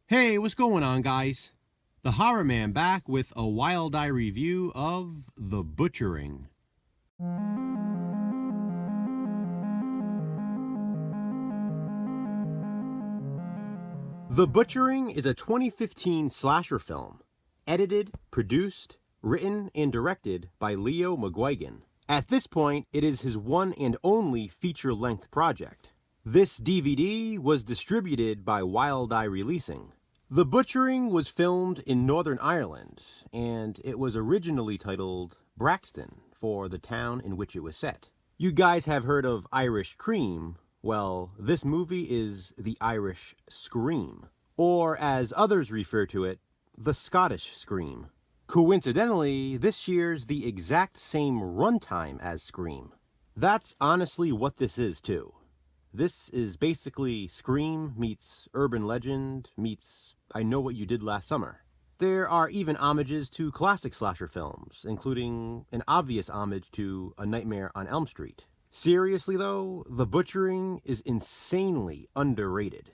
Hey, what's going on, guys? The Horror Man back with a wild eye review of The Butchering. The Butchering is a 2015 slasher film, edited, produced, written, and directed by Leo McGuigan. At this point, it is his one and only feature-length project. This DVD was distributed by Wild Eye Releasing. The Butchering was filmed in Northern Ireland, and it was originally titled Braxton for the town in which it was set. You guys have heard of Irish Cream. Well, this movie is the Irish Scream, or as others refer to it, the Scottish Scream. Coincidentally, this shares the exact same runtime as Scream. That's honestly what this is too. This is basically Scream meets Urban Legend meets I Know What You Did Last Summer. There are even homages to classic slasher films, including an obvious homage to A Nightmare on Elm Street. Seriously though, The Butchering is insanely underrated.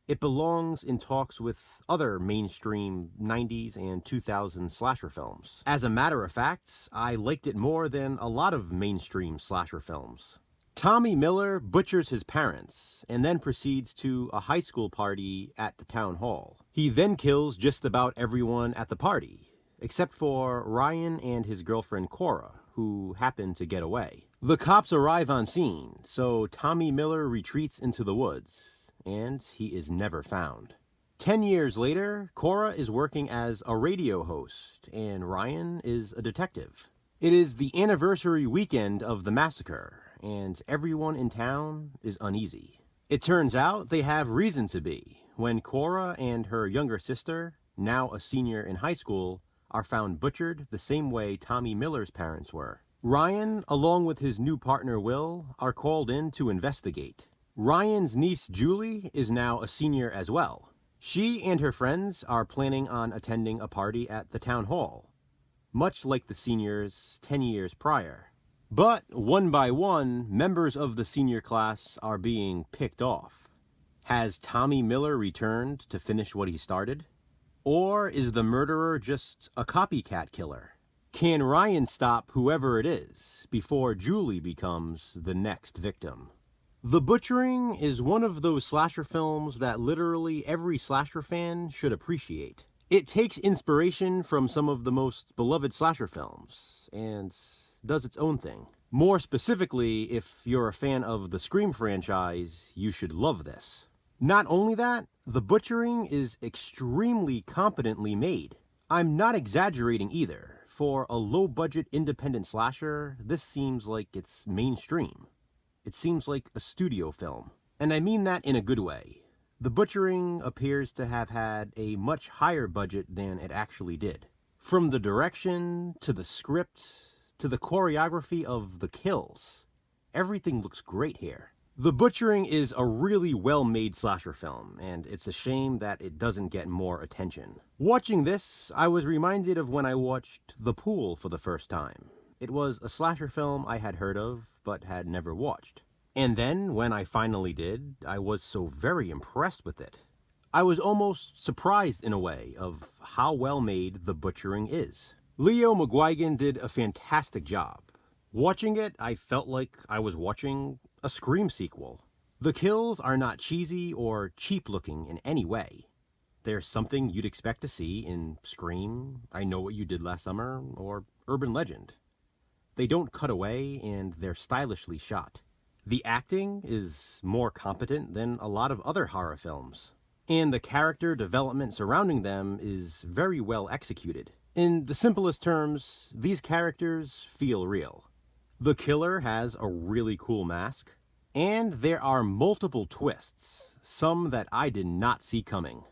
It belongs in talks with other mainstream 90s and 2000s slasher films. As a matter of fact, I liked it more than a lot of mainstream slasher films. Tommy Miller butchers his parents and then proceeds to a high school party at the town hall. He then kills just about everyone at the party, except for Ryan and his girlfriend Cora, who happen to get away. The cops arrive on scene, so Tommy Miller retreats into the woods, and he is never found. 10 years later, Cora is working as a radio host, and Ryan is a detective. It is the anniversary weekend of the massacre, and everyone in town is uneasy. It turns out they have reason to be when Cora and her younger sister, now a senior in high school, are found butchered the same way Tommy Miller's parents were. Ryan, along with his new partner Will, are called in to investigate. Ryan's niece Julie is now a senior as well. She and her friends are planning on attending a party at the town hall, much like the seniors 10 years prior. But one by one, members of the senior class are being picked off. Has Tommy Miller returned to finish what he started? Or is the murderer just a copycat killer? Can Ryan stop whoever it is before Julie becomes the next victim? The Butchering is one of those slasher films that literally every slasher fan should appreciate. It takes inspiration from some of the most beloved slasher films, and does its own thing. More specifically, if you're a fan of the Scream franchise, you should love this. Not only that, The Butchering is extremely competently made. I'm not exaggerating either. For a low-budget independent slasher, this seems like it's mainstream. It seems like a studio film. And I mean that in a good way. The Butchering appears to have had a much higher budget than it actually did. From the direction, to the script, to the choreography of the kills, everything looks great here. The Butchering is a really well-made slasher film, and it's a shame that it doesn't get more attention. Watching this, I was reminded of when I watched The Pool for the first time. It was a slasher film I had heard of, but had never watched. And then, when I finally did, I was so very impressed with it. I was almost surprised in a way of how well made The Butchering is. Leo McGuigan did a fantastic job. Watching it, I felt like I was watching a Scream sequel. The kills are not cheesy or cheap looking in any way. They're something you'd expect to see in Scream, I Know What You Did Last Summer, or Urban Legend. They don't cut away, and they're stylishly shot. The acting is more competent than a lot of other horror films, and the character development surrounding them is very well executed. In the simplest terms, these characters feel real. The killer has a really cool mask, and there are multiple twists, some that I did not see coming.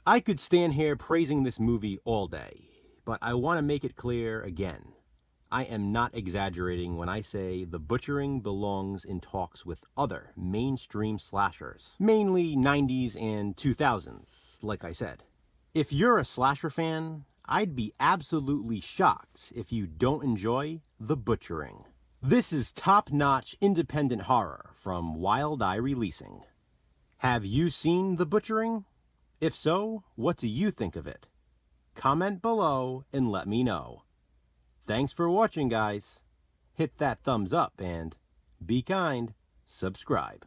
I could stand here praising this movie all day, but I want to make it clear again. I am not exaggerating when I say The Butchering belongs in talks with other mainstream slashers, mainly 90s and 2000s, like I said. If you're a slasher fan, I'd be absolutely shocked if you don't enjoy The Butchering. This is top-notch independent horror from Wild Eye Releasing. Have you seen The Butchering? If so, what do you think of it? Comment below and let me know. Thanks for watching, guys. Hit that thumbs up and be kind, subscribe.